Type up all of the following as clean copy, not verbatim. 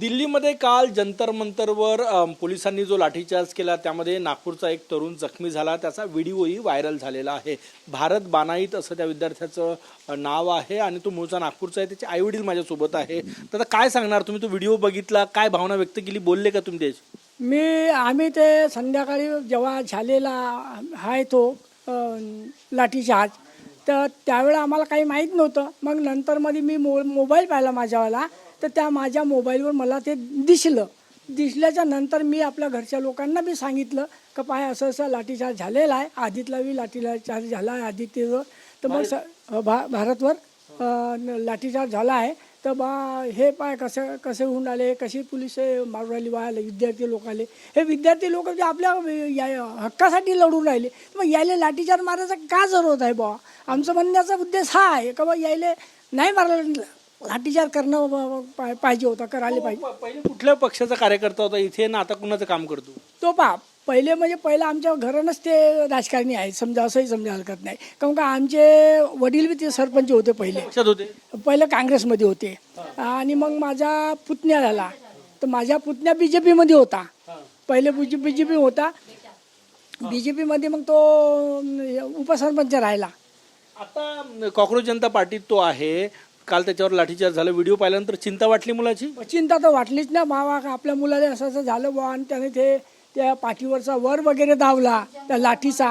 दिल्लीमध्ये काल जंतर मंतरवर पोलिसांनी जो लाठीचार्ज केला त्यामध्ये नागपूरचा एक तरुण जखमी झाला. त्याचा व्हिडिओही व्हायरल झालेला आहे. भारत बानाईत असं त्या विद्यार्थ्याचं नाव आहे आणि तो मूळचा नागपूरचा आहे. त्याचे आईवडील माझ्यासोबत आहे. तर आता काय सांगणार तुम्ही? तो व्हिडिओ बघितला, काय भावना व्यक्त केली, बोलले का तुम्ही त्याची? आम्ही ते संध्याकाळी जेव्हा झालेला आहे तो लाठीचार्ज, तर त्यावेळेला आम्हाला काही माहीत नव्हतं. मग नंतर मध्ये मी मोबाईल पाहिला माझ्यावाला, तर त्या माझ्या मोबाईलवर मला ते दिसल्याच्या नंतर मी आपल्या घरच्या लोकांना बी सांगितलं का पाय असं असं लाठीचार्ज झालेला आहे. आदितला बी लाठीचार्ज झाला आहे आदित्यवर. तर मग भारतवर लाठीचार्ज झाला आहे. तर बा हे पाय कसे होऊन आले, कशी पोलिस मारून राहिली बा विद्यार्थी लोक आले. हे विद्यार्थी लोक जे आपल्या हक्कासाठी लढून राहिले, मग यायले लाठीचार्ज मारायचा का जरूरत आहे बा? आमचं म्हणण्याचा उद्देश हा आहे का बा यायले नाही मारलं, लाठीचार्ज करणं पाहिजे होता, करायला पाहिजे. पहिले कुठल्या पक्षाचा कार्यकर्ता होता इथे ना आता कुणाचं काम करतो तो पहा पहिलं आमच्या घरानंच ते राजकारणी आहे, समजा असंही समजा हरकत नाही. काऊन का आमचे वडील बी ते सरपंच होते पहिलं काँग्रेसमध्ये होते. आणि मग माझा पुतण्या झाला, तर माझा पुतण्या BJP होता. पहिले BJP होता. BJP मग तो उपसरपंच राहिला. आता कॉक्रोच जनता पार्टीत तो आहे. काल त्याच्यावर लाठीचार्ज झाला. व्हिडिओ पाहिल्यानंतर चिंता वाटली मुलाची? चिंता तर वाटलीच ना बाबा, आपल्या मुलाला असं असं झालं बा. आणि त्याने त्या पाठीवरचा वर वगैरे दावला त्या लाठीचा.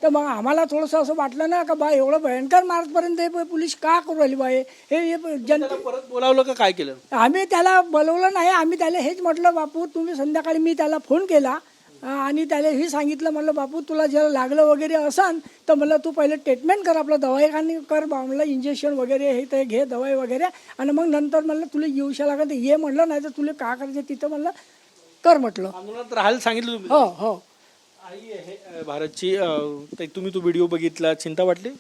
तर मग आम्हाला थोडंसं असं वाटलं ना का बा एवढं भयंकर मार्चपर्यंत हे पोलीस का करू राहिली बा? हे जनता परत बोलावलं का काय केलं? आम्ही त्याला बोलवलं नाही. आम्ही त्याला हेच म्हटलं, बापू तुम्ही संध्याकाळी मी त्याला फोन केला आणि त्याला हे सांगितलं, म्हटलं बापू तुला जर लागलं वगैरे असन तर मला तू पहिले ट्रीटमेंट कर, आपलं दवाखाने कर बा, म्हणलं इंजेक्शन वगैरे हे ते घे दवाई वगैरे, आणि मग नंतर म्हणलं तुला येऊशा लागत ये म्हटलं, नाही तर तुला का करायचं तिथं म्हणलं कर म्हटलं. आंदोलनात राहायला सांगितलं तुम्ही? हो हो. आई आहे भारतची. तुम्ही तो व्हिडिओ बघितला, चिंता वाटली?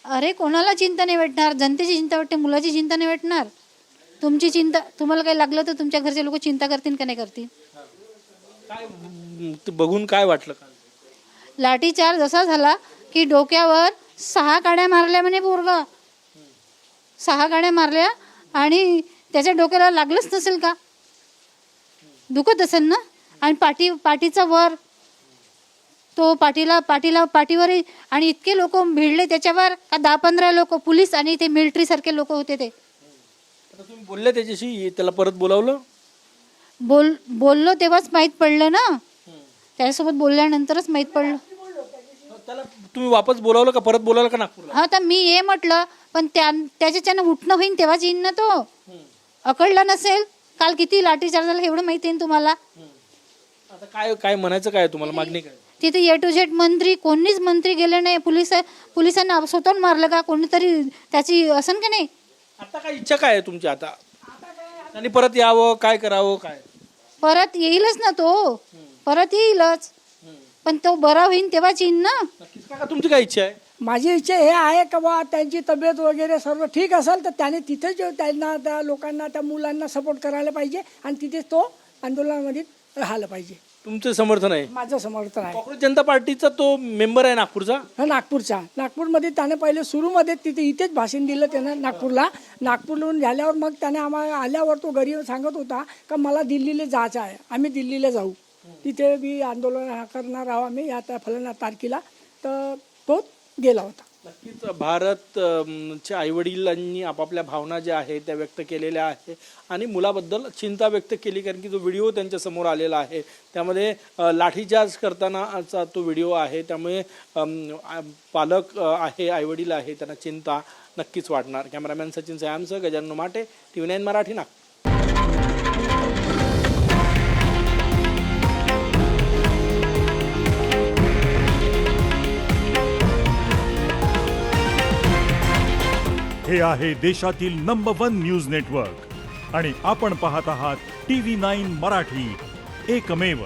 अरे कोणाला चिंता नाही वाटणार? जनतेची चिंता वाटते, मुलाची चिंता नाही वाटणार. तुमची चिंता, तुम्हाला काही लागलं तर तुमच्या घरचे लोक चिंता करतील का नाही करतील? काय बघून काय वाटलं? लाठीचार्ज असा झाला की डोक्यावर 6 काड्या मारल्या, म्हणे पोरगा 6 काड्या मारल्या. आणि त्याच्या डोक्याला लागलंच नसेल का? दुखत असेल ना. आणि पाठीचा वर तो पाठीवर, आणि इतके लोक भिडले त्याच्यावर का 10-15 लोक पोलीस आणि ते मिलिटरी सारखे लोक होते. ते तुम्ही बोलले त्याच्याशी? त्याला परत बोलावलं? बोललो तेव्हाच माहीत पडलं ना. त्याच्यासोबत बोलल्यानंतरच माहीत पडलं. त्याला तुम्ही वापस बोलावलं का परत बोलावलं का नागपूरला? हा, तर मी ये म्हटलं, पण त्याच्यानं उठणं होईन तेव्हाच येईन ना तो. अकडला नसेल. काल किती लाठीचार्ज झाला एवढं माहिती आहे तुम्हाला. आता काय काय म्हणायचं, काय तुम्हाला मागणी काय? तिथे A to Z मंत्री, कोणीच मंत्री गेले नाही. पोलिसांना स्वतःहून मारलं का? कोणीतरी त्याची असन का नाही? आता काय इच्छा काय आहे तुमची? आता त्यांनी परत यावं, काय करावं, काय? परत येईलच ना तो, परत येईलच, पण तो बरा होईन तेव्हाच येईन ना. नक्कीच. काका तुमची काय इच्छा आहे? माझी इच्छा हे आहे का बा त्यांची तब्येत वगैरे सर्व ठीक असेल तर त्याने तिथेच त्यांना, त्या लोकांना, त्या मुलांना सपोर्ट करायला पाहिजे आणि तिथेच तो आंदोलनामध्ये राहायला पाहिजे. तुमचं समर्थन आहे? माझं समर्थन आहे. कॉक्रोच जनता पार्टीचा तो मेंबर आहे नागपूरचा? हा, नागपूरमध्ये त्याने पहिले सुरूमध्ये इथेच भाषण दिलं त्यानं नागपूरहून झाल्यावर मग त्याने आम्हाला आल्यावर तो घरी सांगत होता का मला दिल्लीला जायचं आहे, आम्ही दिल्लीला जाऊ, तिथे बी आंदोलन करणार आहोत आम्ही या फलाना तारखेला. तर तो गेला होता. नक्कीच. भारतच्या आईवडिलांनी आपापल्या भावना ज्या आहेत त्या व्यक्त केलेल्या आहे आणि मुलाबद्दल चिंता व्यक्त केली, कारण की जो व्हिडिओ त्यांच्या समोर आलेला आहे त्यामध्ये लाठीचार्ज करतानाचा तो व्हिडिओ आहे. त्यामुळे पालक आहे, आईवडील आहे, त्यांना चिंता नक्कीच वाटणार. कॅमेरामॅन सचिन सयामसह गजानन माटे, TV9 मराठी, नागपूर. हे आहे देशातील नंबर 1 न्यूज नेटवर्क आणि आपण पाहत आहात TV9 मराठी, एकमेव.